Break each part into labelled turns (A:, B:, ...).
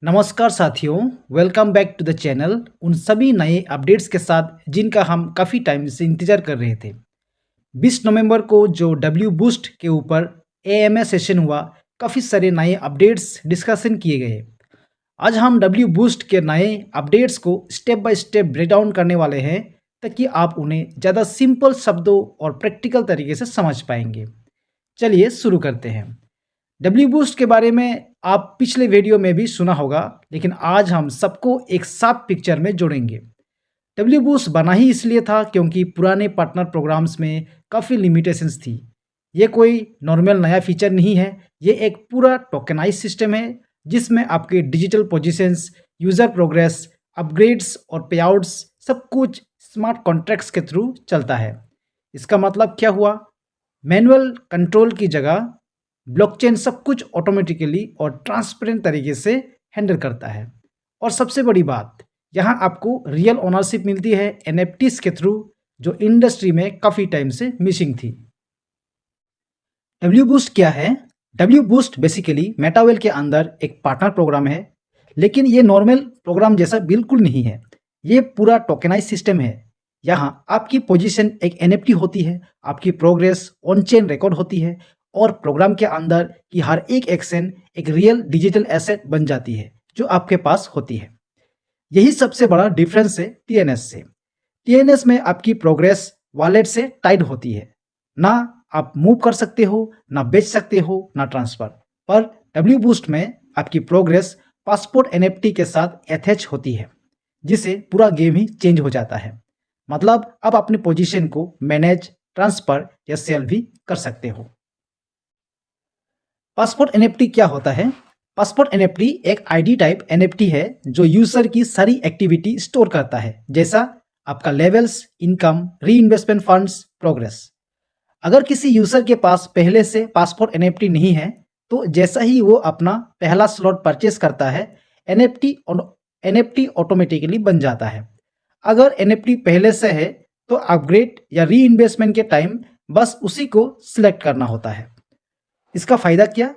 A: नमस्कार साथियों, welcome back to the channel उन सभी नए अपडेट्स के साथ जिनका हम काफ़ी टाइम से इंतज़ार कर रहे थे। 20 नवंबर को जो डब्ल्यू बूस्ट के ऊपर एएमए सेशन हुआ, काफ़ी सारे नए अपडेट्स डिस्कशन किए गए। आज हम डब्ल्यू बूस्ट के नए अपडेट्स को step by step break down करने वाले हैं ताकि आप उन्हें ज़्यादा सिंपल शब्दों और प्रैक्टिकल तरीके से समझ पाएंगे। चलिए शुरू करते हैं। डब्ल्यू बूस्ट के बारे में आप पिछले वीडियो में भी सुना होगा, लेकिन आज हम सबको एक साफ पिक्चर में जोड़ेंगे। डब्ल्यू बूस्ट बना ही इसलिए था क्योंकि पुराने पार्टनर प्रोग्राम्स में काफ़ी लिमिटेशंस थी। ये कोई नॉर्मल नया फीचर नहीं है, ये एक पूरा टोकनाइज सिस्टम है जिसमें आपके digital positions, user progress, upgrades और पेआउट्स सब कुछ स्मार्ट कॉन्ट्रैक्ट्स के थ्रू चलता है। इसका मतलब क्या हुआ? मैनुअल कंट्रोल की जगह ब्लॉकचेन सब कुछ ऑटोमेटिकली और ट्रांसपेरेंट तरीके से हैंडल करता है। और सबसे बड़ी बात, यहाँ आपको रियल ओनरशिप मिलती है एनएफटीज के थ्रू, जो इंडस्ट्री में काफ़ी टाइम से मिसिंग थी। डब्ल्यू बूस्ट क्या है? डब्ल्यू बूस्ट बेसिकली मेटावेल के अंदर एक पार्टनर प्रोग्राम है, लेकिन ये नॉर्मल प्रोग्राम जैसा बिल्कुल नहीं है। ये पूरा टोकेनाइज सिस्टम है। यहाँ आपकी पोजीशन एक एनएफटी होती है, आपकी प्रोग्रेस ऑन चेन रिकॉर्ड होती है और प्रोग्राम के अंदर की हर एक एक्शन एक रियल डिजिटल एसेट बन जाती है जो आपके पास होती है। यही सबसे बड़ा डिफरेंस है टीएनएस से। टीएनएस में आपकी प्रोग्रेस वॉलेट से टाइड होती है। ना आप मूव कर सकते हो, ना बेच सकते हो, ना ट्रांसफर। पर डब्ल्यू बूस्ट में आपकी प्रोग्रेस पासपोर्ट एनएफटी के साथ अटैच होती है, जिससे पूरा गेम ही चेंज हो जाता है। मतलब आप अपनी पोजीशन को मैनेज, ट्रांसफर या सेल भी कर सकते हो। पासपोर्ट एनएफटी क्या होता है? पासपोर्ट एनएफटी एक आईडी टाइप एनएफटी है जो यूजर की सारी एक्टिविटी स्टोर करता है, जैसा आपका लेवल्स, इनकम, री इन्वेस्टमेंट फंड्स, प्रोग्रेस। अगर किसी यूजर के पास पहले से पासपोर्ट एनएफटी नहीं है, तो जैसा ही वो अपना पहला स्लॉट परचेस करता है, एनएफटी ऑटोमेटिकली बन जाता है। अगर एनएफटी पहले से है, तो अपग्रेड या री इन्वेस्टमेंट के टाइम बस उसी को सिलेक्ट करना होता है। इसका फायदा क्या?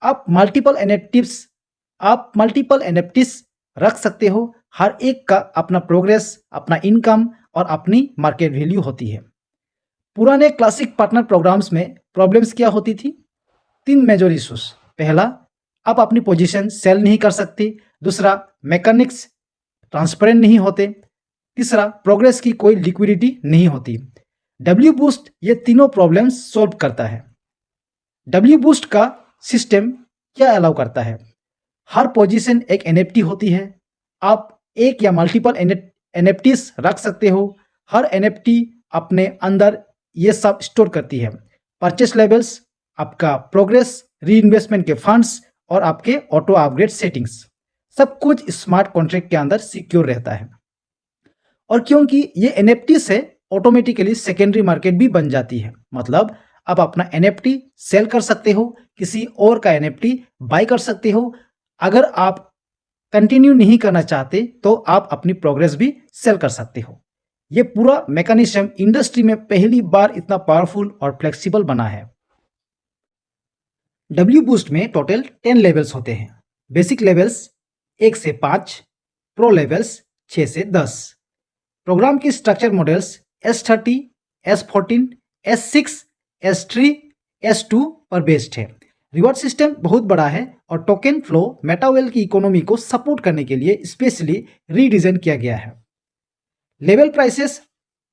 A: आप मल्टीपल एनएफटीज रख सकते हो। हर एक का अपना प्रोग्रेस, अपना इनकम और अपनी मार्केट वैल्यू होती है। पुराने क्लासिक पार्टनर प्रोग्राम्स में प्रॉब्लम्स क्या होती थी? 3 मेजर इश्यूज। पहला, आप अपनी पोजीशन सेल नहीं कर सकते। दूसरा, मैकेनिक्स ट्रांसपेरेंट नहीं होते। तीसरा, प्रोग्रेस की कोई लिक्विडिटी नहीं होती। डब्ल्यू बूस्ट ये तीनों प्रॉब्लम्स सॉल्व करता है। डब्ल्यू बूस्ट का सिस्टम क्या अलाउ करता है? हर पोजीशन एक एनएफटी होती है। आप एक या मल्टीपल एनएफटीज रख सकते हो। हर एनएफटी अपने अंदर ये सब स्टोर करती है। परचेस लेवल्स, आपका प्रोग्रेस, री इन्वेस्टमेंट के फंड्स और आपके ऑटो अपग्रेड सेटिंग्स, सब कुछ स्मार्ट कॉन्ट्रैक्ट के अंदर सिक्योर रहता है। और क्योंकि ये एनएफटी से ऑटोमेटिकली सेकेंडरी मार्केट भी बन जाती है। मतलब आप अपना एनएफटी सेल कर सकते हो, किसी और का एनएफटी बाय कर सकते हो। अगर आप कंटिन्यू नहीं करना चाहते, तो आप अपनी प्रोग्रेस भी सेल कर सकते हो। ये पूरा मैकेनिज्म इंडस्ट्री में पहली बार इतना पावरफुल और फ्लेक्सिबल बना है। डब्ल्यू बूस्ट में टोटल 10 लेवल्स होते हैं। बेसिक लेवल्स 1 से 5, प्रो लेवल्स 6 से 10। प्रोग्राम की structure models S30, S14, S6, S3, S2 पर बेस्ड है। रिवॉर्ड सिस्टम बहुत बड़ा है और टोकन फ्लो मेटावेल की इकोनॉमी को सपोर्ट करने के लिए स्पेशली रीडिजाइन किया गया है। लेवल प्राइसेस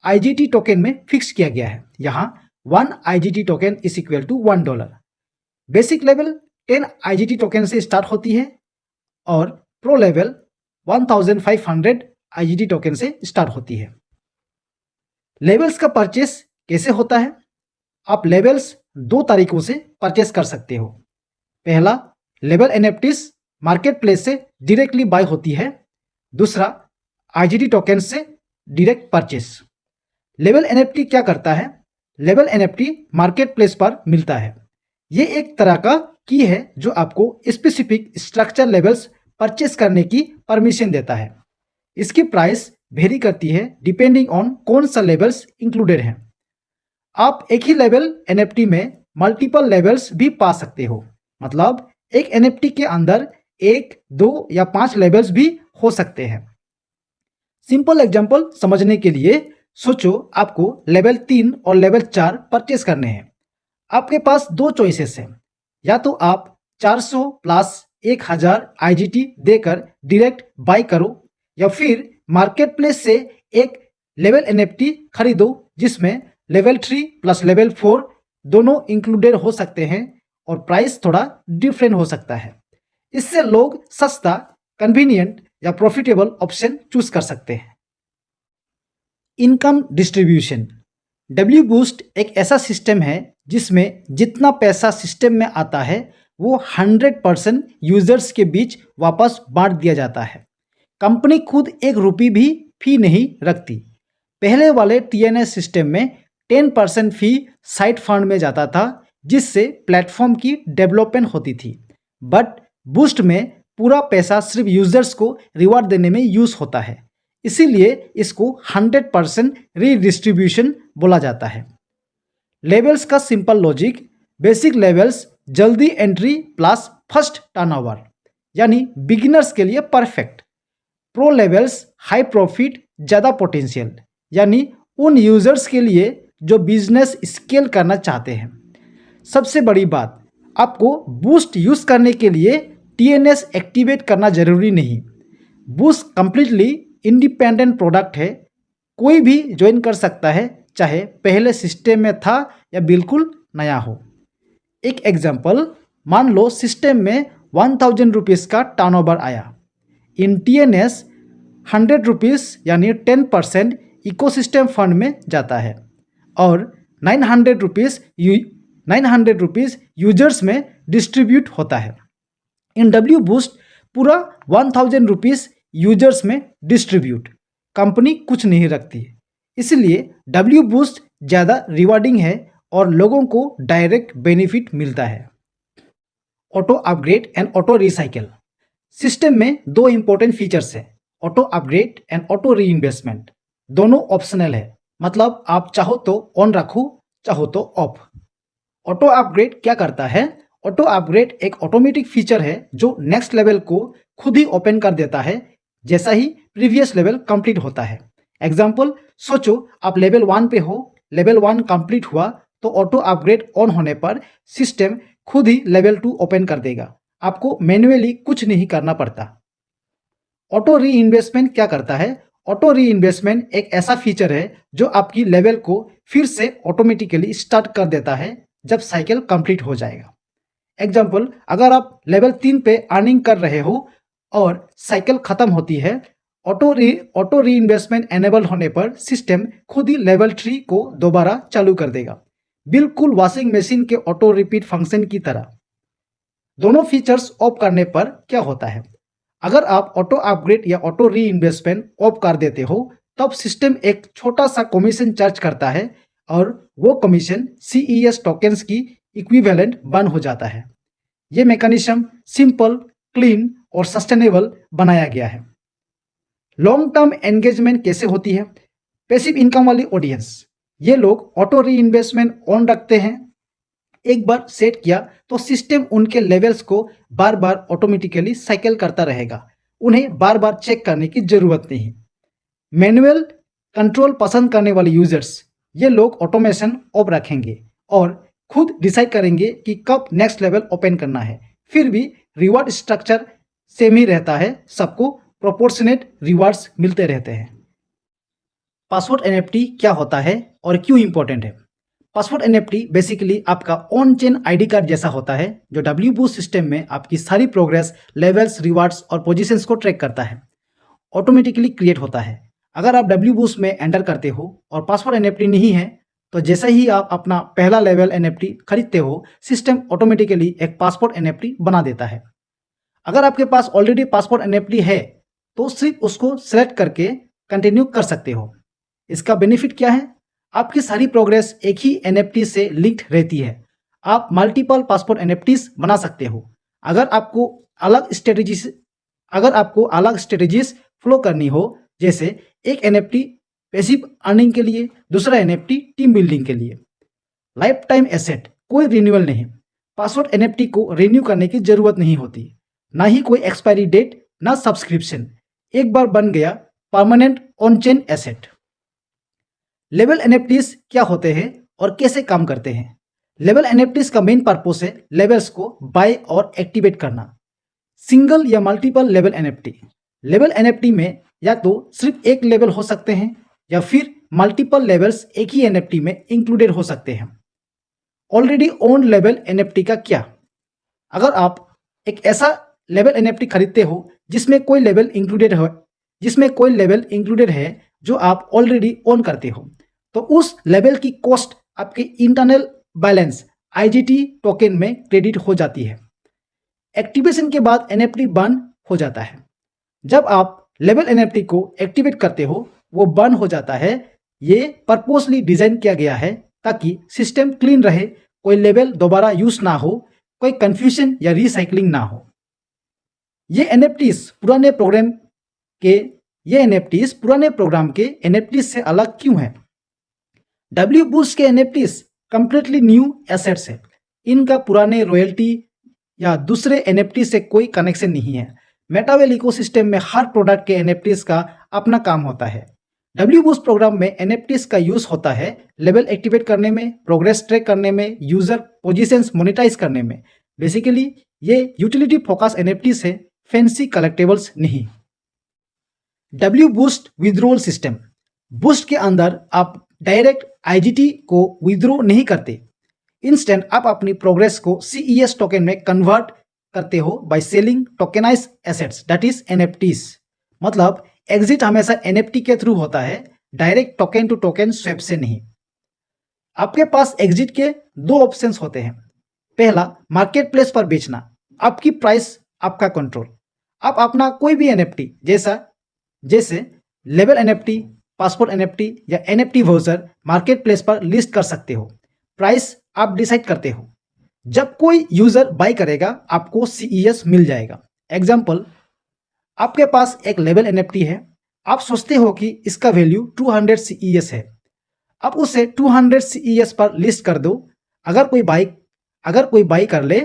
A: आईजीटी टोकन में फिक्स किया गया है। यहाँ 1 IGT token is equal to $1। Basic level 10 IGT token से स्टार्ट होती है और प्रो लेवल 1500 आईजीटी टोकन से स्टार्ट होती है। लेवल्स का परचेस कैसे होता है? आप लेवल्स 2 तरीकों से परचेस कर सकते हो। पहला, लेवल एनएफटीज मार्केट प्लेस से डायरेक्टली बाय होती है। दूसरा, आईजीटी टोकन से डायरेक्ट परचेस। लेवल एनएफटी क्या करता है? लेवल एनएफटी मार्केट प्लेस पर मिलता है। ये एक तरह का की है जो आपको स्पेसिफिक स्ट्रक्चर लेवल्स परचेस करने की परमिशन देता है। इसकी प्राइस वेरी करती है डिपेंडिंग ऑन कौन सा लेवल्स इंक्लूडेड है। आप एक ही लेवल एनएफटी में मल्टीपल लेवल्स भी पा सकते हो। मतलब एक एनएफटी के अंदर 1, 2 या 5 लेवल्स भी हो सकते हैं। सिंपल एग्जांपल समझने के लिए सोचो आपको लेवल 3 और लेवल 4 परचेस करने हैं। आपके पास दो चॉइसेस हैं, या तो आप 400 प्लस 1000 IGT देकर डायरेक्ट बाय करो, या फिर मार्केट प्लेस से एक लेवल NFT खरीदो जिसमें लेवल 3 प्लस लेवल 4 दोनों इंक्लूडेड हो सकते हैं और प्राइस थोड़ा डिफरेंट हो सकता है। इससे लोग सस्ता, कन्वीनियंट या प्रॉफिटेबल ऑप्शन चूज कर सकते हैं। Income distribution. डब्ल्यू बूस्ट एक ऐसा सिस्टम है जिसमें जितना पैसा सिस्टम में आता है वो 100% यूजर्स के बीच वापस बांट दिया जाता है। कंपनी खुद एक रुपये भी फी नहीं रखती। पहले वाले TNS सिस्टम में 10% फी साइड फंड में जाता था जिससे प्लेटफॉर्म की डेवलपमेंट होती थी, बट बूस्ट में पूरा पैसा सिर्फ यूजर्स को रिवार्ड देने में यूज होता है, इसीलिए इसको 100% रीडिस्ट्रीब्यूशन बोला जाता है। लेवल्स का सिंपल लॉजिक। बेसिक लेवल्स जल्दी एंट्री प्लस फर्स्ट टर्नओवर, यानी बिगिनर्स के लिए perfect. Pro levels high profit ज़्यादा पोटेंशियल, यानी उन यूजर्स के लिए जो बिजनेस स्केल करना चाहते हैं। सबसे बड़ी बात, आपको बूस्ट यूज करने के लिए TNS एक्टिवेट करना जरूरी नहीं। बूस्ट कंप्लीटली इंडिपेंडेंट प्रोडक्ट है, कोई भी ज्वाइन कर सकता है, चाहे पहले सिस्टम में था या बिल्कुल नया हो। एक एग्जांपल, मान लो सिस्टम में 1000 रुपीज़ का टर्नओवर आया। इन TNS 100 रुपीज़ यानी 10% इकोसिस्टम फंड में जाता है और 900 रुपीज़ यूजर्स में डिस्ट्रीब्यूट होता है। इन डब्ल्यू बूस्ट पूरा 1000 रुपीज़ यूजर्स में डिस्ट्रीब्यूट, कंपनी कुछ नहीं रखती, इसलिए डब्ल्यू बूस्ट ज़्यादा रिवार्डिंग है और लोगों को डायरेक्ट बेनिफिट मिलता है। Auto upgrade and auto recycle. System में दो इंपॉर्टेंट फीचर्स हैं, ऑटो अपग्रेड एंड ऑटो री इन्वेस्टमेंट। दोनों ऑप्शनल है, मतलब आप चाहो तो ऑन रखो, चाहो तो ऑफ। ऑटो अपग्रेड क्या करता है? ऑटो अपग्रेड एक ऑटोमेटिक फीचर है जो नेक्स्ट लेवल को खुद ही ओपन कर देता है जैसा ही प्रीवियस लेवल कंप्लीट होता है। एग्जाम्पल, सोचो आप लेवल 1 पे हो, लेवल 1 कंप्लीट हुआ तो ऑटो अपग्रेड ऑन होने पर सिस्टम खुद ही लेवल 2 ओपन कर देगा, आपको मैन्युअली कुछ नहीं करना पड़ता। ऑटो री इन्वेस्टमेंट क्या करता है? ऑटो री इन्वेस्टमेंट एक ऐसा फीचर है जो आपकी लेवल को फिर से ऑटोमेटिकली स्टार्ट कर देता है जब साइकिल कंप्लीट हो जाएगा। एग्जाम्पल, अगर आप लेवल 3 पे अर्निंग कर रहे हो और साइकिल खत्म होती है, ऑटो री इन्वेस्टमेंट एनेबल होने पर सिस्टम खुद ही लेवल 3 को दोबारा चालू कर देगा, बिल्कुल वॉशिंग मशीन के ऑटो रिपीट फंक्शन की तरह। दोनों फीचर्स ऑफ करने पर क्या होता है? अगर आप ऑटो अपग्रेड या ऑटो री इन्वेस्टमेंट ऑफ कर देते हो तब सिस्टम एक छोटा सा कमीशन चार्ज करता है और वो कमीशन CES टोकन्स की इक्विवेलेंट बन हो जाता है। ये मैकेनिज्म सिंपल, क्लीन और सस्टेनेबल बनाया गया है। लॉन्ग टर्म एंगेजमेंट कैसे होती है? पैसिव इनकम वाली ऑडियंस, ये लोग ऑटो री इन्वेस्टमेंट ऑन रखते हैं। एक बार सेट किया तो सिस्टम उनके लेवल्स को बार बार ऑटोमेटिकली साइकिल करता रहेगा, उन्हें बार बार चेक करने की जरूरत नहीं। मैनुअल कंट्रोल पसंद करने वाले यूजर्स, ये लोग ऑटोमेशन ऑफ रखेंगे और खुद डिसाइड करेंगे कि कब नेक्स्ट लेवल ओपन करना है। फिर भी रिवार्ड स्ट्रक्चर सेम ही रहता है, सबको प्रोपोर्शनेट रिवार्ड्स मिलते रहते हैं। पासवर्ड NFT क्या होता है और क्यों इंपॉर्टेंट है? पासवर्ड NFT बेसिकली आपका ऑन चेन ID कार्ड जैसा होता है जो डब्ल्यू बूस्ट सिस्टम में आपकी सारी प्रोग्रेस, लेवल्स, रिवार्ड्स और पोजीशंस को ट्रैक करता है। ऑटोमेटिकली क्रिएट होता है। अगर आप डब्ल्यू बूस्ट में एंटर करते हो और पासवर्ड NFT नहीं है तो जैसे ही आप अपना पहला लेवल NFT खरीदते हो, सिस्टम ऑटोमेटिकली एक पासवर्ड NFT बना देता है। अगर आपके पास ऑलरेडी पासवर्ड NFT है तो सिर्फ उसको सेलेक्ट करके कंटिन्यू कर सकते हो। इसका बेनिफिट क्या है? आपकी सारी प्रोग्रेस एक ही NFT से लिंक्ड रहती है। आप मल्टीपल पासवर्ड NFTs बना सकते हो। अगर आपको अलग स्ट्रेटजीज फ्लो करनी हो, जैसे एक NFT पैसिव अर्निंग के लिए, दूसरा NFT टीम बिल्डिंग के लिए। लाइफ टाइम एसेट, कोई रिन्यूअल नहीं। पासवर्ड NFT को रिन्यू करने की जरूरत नहीं होती। ना ही कोई एक्सपायरी डेट, ना सब्सक्रिप्शन। एक बार बन गया permanent on chain asset. Label NFTs क्या होते हैं और कैसे काम करते हैं? लेबल एनएफटीज का मेन पर्पस है लेबल्स को बाय और एक्टिवेट करना। सिंगल या multiple label NFT. Label NFT में या तो सिर्फ एक लेबल हो सकते हैं या फिर मल्टीपल लेबल्स एक ही एनएफटी में इंक्लूडेड हो सकते हैं। ऑलरेडी ओन्ड लेबल एनएफटी का क्या? अगर आप एक ऐसा लेबल एनएफटी खरीदते हो जिसमें कोई लेबल इंक्लूडेड है जो आप ऑलरेडी ओन करते हो, तो उस लेबल की कॉस्ट आपके इंटरनल बैलेंस आईजीटी टोकन में क्रेडिट हो जाती है। एक्टिवेशन के बाद एनएफटी बर्न हो जाता है। जब आप लेबल एनएफटी को एक्टिवेट करते हो वो बर्न हो जाता है। ये पर्पसली डिजाइन किया गया है ताकि सिस्टम क्लीन रहे, कोई लेबल दोबारा यूज ना हो, कोई कंफ्यूजन या रिसाइकलिंग ना हो। ये एनएफटीज पुराने प्रोग्राम के एनएफटीज से अलग क्यों है? डब्ल्यू बूस्ट के एनएफटीज कंप्लीटली न्यू एसेट्स है। इनका पुराने रॉयल्टी या दूसरे एनएफटी से कोई कनेक्शन नहीं है। मेटावेल इकोसिस्टम में हर प्रोडक्ट के एनएफटीज का अपना काम होता है। डब्ल्यू बूस्ट प्रोग्राम में एनएफटीज का यूज होता है लेवल एक्टिवेट करने में, प्रोग्रेस ट्रैक करने में, यूजर पोजीशंस मोनेटाइज करने में। बेसिकली ये यूटिलिटी फोकस एनएफटीज है, फैंसी कलेक्टेबल्स नहीं। W boost withdrawal system. Boost के अंदर आप डायरेक्ट आईजीटी को विथड्रॉ नहीं करते। इंस्टेंट आप अपनी प्रोग्रेस को CES टोकन में कन्वर्ट करते हो by selling tokenize assets that is NFTs. मतलब एग्जिट हमेशा एनएफटी के थ्रू होता है, direct token to token swap से नहीं। आपके पास एग्जिट के दो ऑप्शंस होते हैं। पहला, मार्केट प्लेस पर बेचना। आपकी प्राइस, आपका कंट्रोल। आप अपना कोई भी एनएफटी जैसे लेबल एनएफटी, पासपोर्ट एनएफटी या एनएफटी वाउचर मार्केट प्लेस पर लिस्ट कर सकते हो। प्राइस आप डिसाइड करते हो। जब कोई यूजर बाय करेगा आपको CES मिल जाएगा। एग्जाम्पल, आपके पास एक लेबल एनएफटी है, आप सोचते हो कि इसका वैल्यू 200 CES है। आप उसे 200 CES पर लिस्ट कर दो। अगर कोई बाय कर ले,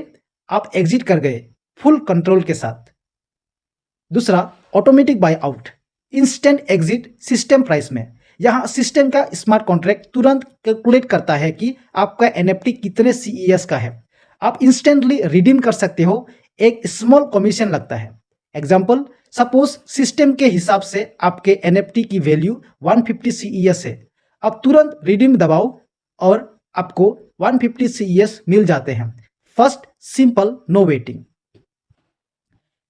A: आप एग्जिट कर गए फुल कंट्रोल के साथ। दूसरा, automatic bye out. Instant exit system price में। यहाँ सिस्टम का स्मार्ट कॉन्ट्रैक्ट तुरंत कैलकुलेट करता है कि आपका एनएफटी कितने CES का है। आप इंस्टेंटली रिडीम कर सकते हो, एक स्मॉल कमीशन लगता है। एग्जाम्पल, सपोज सिस्टम के हिसाब से आपके एनएफटी की वैल्यू 150 CES है। आप तुरंत रिडीम दबाओ और आपको 150 CES मिल जाते हैं। First, simple, no waiting.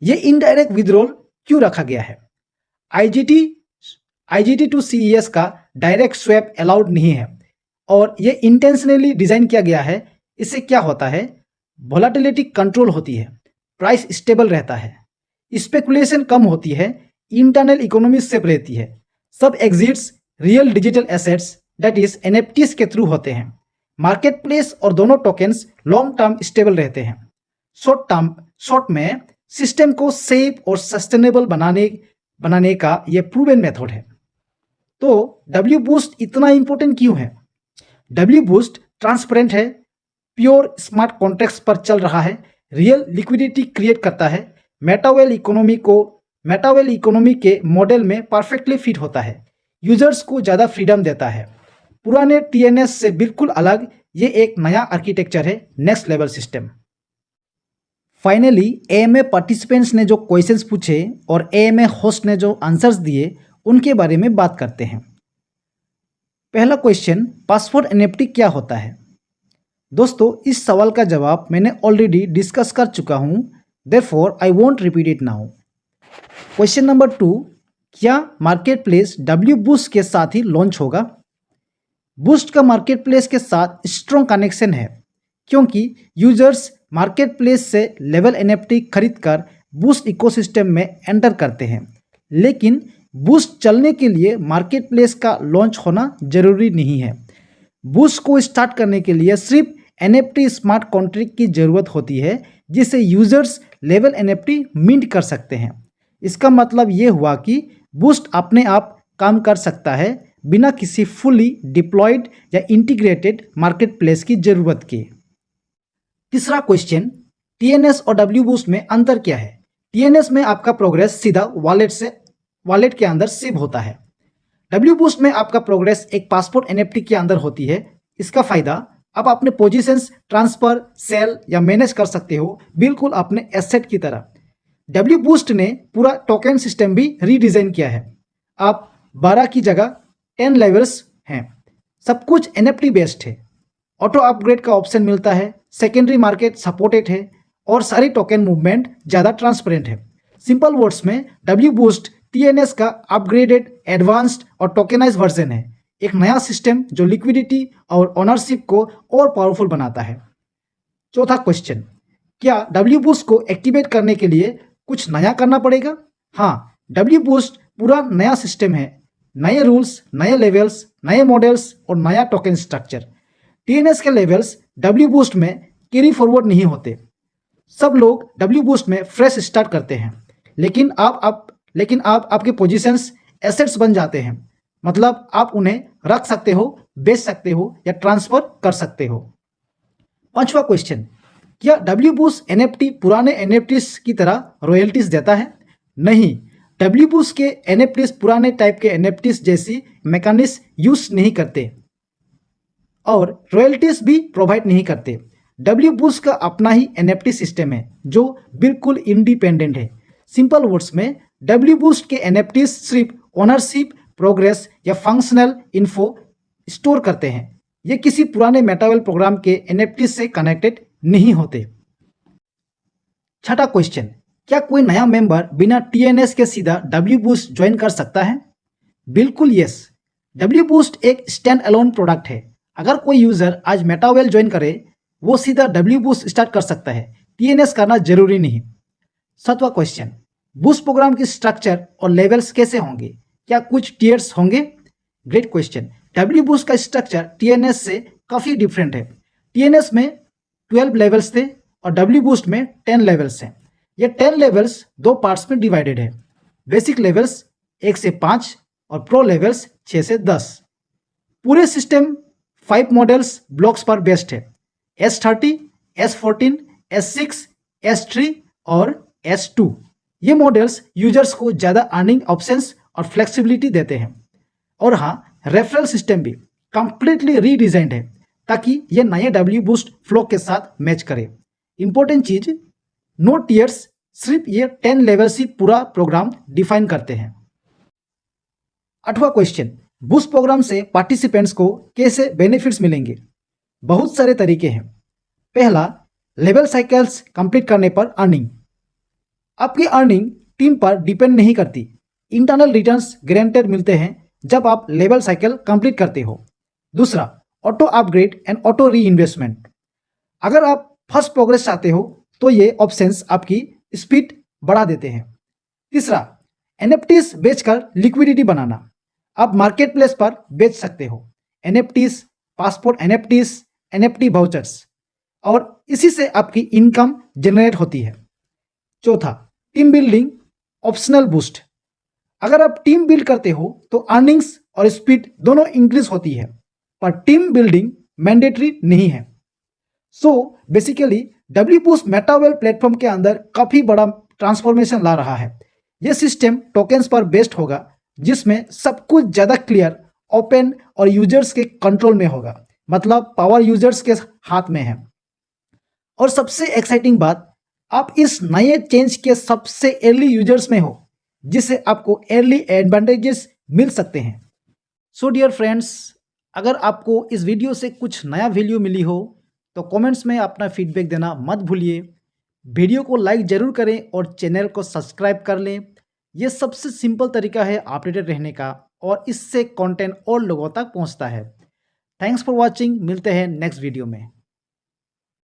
A: ये इनडायरेक्ट विड्रॉल क्यों रखा गया है? आईजीटी टू CES का डायरेक्ट स्वैप अलाउड नहीं है और ये इंटेंशनली डिजाइन किया गया है। इससे क्या होता है? वोलेटिलिटी कंट्रोल होती है, प्राइस स्टेबल रहता है, स्पेकुलेशन कम होती है, इंटरनल इकोनॉमी सेफ रहती है। सब exits real digital assets that is NFTs के थ्रू होते हैं। मार्केट प्लेस और दोनों टोकन्स लॉन्ग टर्म स्टेबल रहते हैं। शॉर्ट में सिस्टम को सेफ और सस्टेनेबल बनाने का यह प्रूवन मेथड है। तो डब्ल्यू बूस्ट इतना इंपॉर्टेंट क्यों है? डब्ल्यू बूस्ट ट्रांसपेरेंट है, प्योर स्मार्ट कॉन्ट्रैक्ट्स पर चल रहा है, रियल लिक्विडिटी क्रिएट करता है, मेटावेल इकोनॉमी के मॉडल में परफेक्टली फिट होता है, यूजर्स को ज़्यादा फ्रीडम देता है। पुराने TNS से बिल्कुल अलग ये एक नया आर्किटेक्चर है, next level system. Finally AMA participants ने जो क्वेश्चंस पूछे और AMA होस्ट ने जो आंसर्स दिए उनके बारे में बात करते हैं। पहला क्वेश्चन, पासपोर्ट एनएफटी क्या होता है? दोस्तों, इस सवाल का जवाब मैंने ऑलरेडी डिस्कस कर चुका हूँ, therefore I won't repeat it now. Question number 2, क्या मार्केट प्लेस डब्ल्यू बूस्ट के साथ ही लॉन्च होगा? बूस्ट का मार्केट प्लेस के साथ स्ट्रॉन्ग कनेक्शन है क्योंकि यूजर्स मार्केट प्लेस से लेवल एनएफटी खरीद कर बूस्ट इकोसिस्टम में एंटर करते हैं। लेकिन बूस्ट चलने के लिए मार्केट प्लेस का लॉन्च होना जरूरी नहीं है। बूस्ट को स्टार्ट करने के लिए सिर्फ एनएफटी स्मार्ट कॉन्ट्रैक्ट की ज़रूरत होती है जिसे यूजर्स लेवल एनएफटी मिंट कर सकते हैं। इसका मतलब ये हुआ कि बूस्ट अपने आप काम कर सकता है बिना किसी फुली डिप्लॉयड या इंटीग्रेटेड मार्केट प्लेस की ज़रूरत के। तीसरा क्वेश्चन, TNS और डब्ल्यू बूस्ट में अंतर क्या है? TNS में आपका प्रोग्रेस सीधा वॉलेट के अंदर सेव होता है। W बूस्ट में आपका प्रोग्रेस एक पासपोर्ट NFT के अंदर होती है। इसका फायदा आप अपने पोजीशंस ट्रांसफर, सेल या मैनेज कर सकते हो, बिल्कुल अपने एसेट की तरह। W बूस्ट ने पूरा टोकन सिस्टम भी रीडिजाइन किया है। आप 12 की जगह 10 लेवल्स हैं। सब कुछ NFT बेस्ड है। ऑटो अपग्रेड का ऑप्शन मिलता है, सेकेंडरी मार्केट सपोर्टेड है और सारी टोकन मूवमेंट ज़्यादा ट्रांसपेरेंट है। सिंपल वर्ड्स में W बूस्ट TNS का अपग्रेडेड, एडवांस्ड और टोकेनाइज वर्जन है। एक नया सिस्टम जो लिक्विडिटी और ओनरशिप को और पावरफुल बनाता है। चौथा क्वेश्चन, क्या W बूस्ट को एक्टिवेट करने के लिए कुछ नया करना पड़ेगा? हाँ, W बूस्ट पूरा नया सिस्टम है। नए रूल्स, नए लेवल्स, नए मॉडल्स और नया टोकन स्ट्रक्चर। TNS के लेवल्स W बूस्ट में कैरी फॉरवर्ड नहीं होते। सब लोग W बूस्ट में फ्रेश स्टार्ट करते हैं, लेकिन आप आपके पोजीशंस एसेट्स बन जाते हैं। मतलब आप उन्हें रख सकते हो, बेच सकते हो या ट्रांसफर कर सकते हो। पांचवा क्वेश्चन, क्या W बूस्ट NFT पुराने NFTs की तरह रॉयल्टीज देता है? नहीं, W बूस्ट के NFTs पुराने टाइप के NFTs जैसी मैकेनिज्म यूज नहीं करते और रॉयल्टीज भी प्रोवाइड नहीं करते। W बूस्ट का अपना ही NFT सिस्टम है जो बिल्कुल इंडिपेंडेंट है। सिंपल वर्ड्स में W बूस्ट के NFTs सिर्फ ओनरशिप, प्रोग्रेस या फंक्शनल इन्फो स्टोर करते हैं। ये किसी पुराने मेटावर्ल्ड प्रोग्राम के NFT से कनेक्टेड नहीं होते। छठा क्वेश्चन, क्या कोई नया मेंबर बिना TNS के सीधा W बूस्ट ज्वाइन कर सकता है? बिल्कुल यस। W बूस्ट एक स्टैंड अलोन प्रोडक्ट है। अगर कोई यूजर आज मेटावेल ज्वाइन करे, वो सीधा W बूस्ट स्टार्ट कर सकता है। TNS करना जरूरी नहीं। सातवां क्वेश्चन, बूस्ट प्रोग्राम की स्ट्रक्चर और लेवल्स कैसे होंगे? क्या कुछ टीयर्स होंगे? Great question. W बूस्ट का स्ट्रक्चर TNS से काफी डिफरेंट है। TNS में 12 लेवल्स थे और W बूस्ट में 10 लेवल्स हैं। ये 10 लेवल्स दो पार्ट्स में डिवाइडेड है। बेसिक लेवल्स 1 से 5 और प्रो लेवल्स 6 से 10। पूरे सिस्टम 5 मॉडल्स ब्लॉक्स पर बेस्ड है। S30, S14, S6, S3 और S2। ये मॉडल्स यूजर्स को ज़्यादा अर्निंग ऑप्शंस और फ्लेक्सिबिलिटी देते हैं। और हाँ, रेफरल सिस्टम भी कंप्लीटली रीडिजाइंड है ताकि ये नए W बूस्ट फ्लो के साथ मैच करे। इंपॉर्टेंट चीज, नो टीयर्स, सिर्फ ये 10 लेवल्स ही पूरा प्रोग्राम डिफाइन करते हैं। आठवां क्वेश्चन, बूस्ट प्रोग्राम से पार्टिसिपेंट्स को कैसे बेनिफिट्स मिलेंगे? बहुत सारे तरीके हैं। पहला, लेवल साइकिल्स कंप्लीट करने पर अर्निंग। आपकी अर्निंग टीम पर डिपेंड नहीं करती। इंटरनल रिटर्न्स गारंटेड मिलते हैं जब आप लेवल साइकिल कंप्लीट करते हो। दूसरा, ऑटो अपग्रेड एंड ऑटो री इन्वेस्टमेंट। अगर आप फर्स्ट प्रोग्रेस चाहते हो तो ये ऑप्शंस आपकी स्पीड बढ़ा देते हैं। तीसरा, NFTs बेचकर लिक्विडिटी बनाना। आप मार्केट प्लेस पर बेच सकते हो NFTs, passport NFTs, NFT vouchers, और इसी से आपकी इनकम जनरेट होती है। चौथा, टीम बिल्डिंग ऑप्शनल बूस्ट। अगर आप टीम बिल्ड करते हो तो अर्निंग्स और स्पीड दोनों इंक्रीज होती है, पर टीम बिल्डिंग मैंडेटरी नहीं है। So basically W boost Metaworld platform के अंदर काफी बड़ा ट्रांसफॉर्मेशन ला रहा है। यह सिस्टम टोकन्स पर बेस्ड होगा, जिसमें सब कुछ ज़्यादा क्लियर, ओपन और यूजर्स के कंट्रोल में होगा। मतलब पावर यूजर्स के हाथ में है। और सबसे एक्साइटिंग बात, आप इस नए चेंज के सबसे अर्ली यूजर्स में हो, जिससे आपको अर्ली एडवांटेजेस मिल सकते हैं। सो डियर फ्रेंड्स, अगर आपको इस वीडियो से कुछ नया वैल्यू मिली हो तो कमेंट्स में अपना फीडबैक देना मत भूलिए। वीडियो को लाइक ज़रूर करें और चैनल को सब्सक्राइब कर लें। ये सबसे सिंपल तरीका है अपडेटेड रहने का, और इससे कंटेंट और लोगों तक पहुंचता है। Thanks for watching. मिलते हैं नेक्स्ट वीडियो में।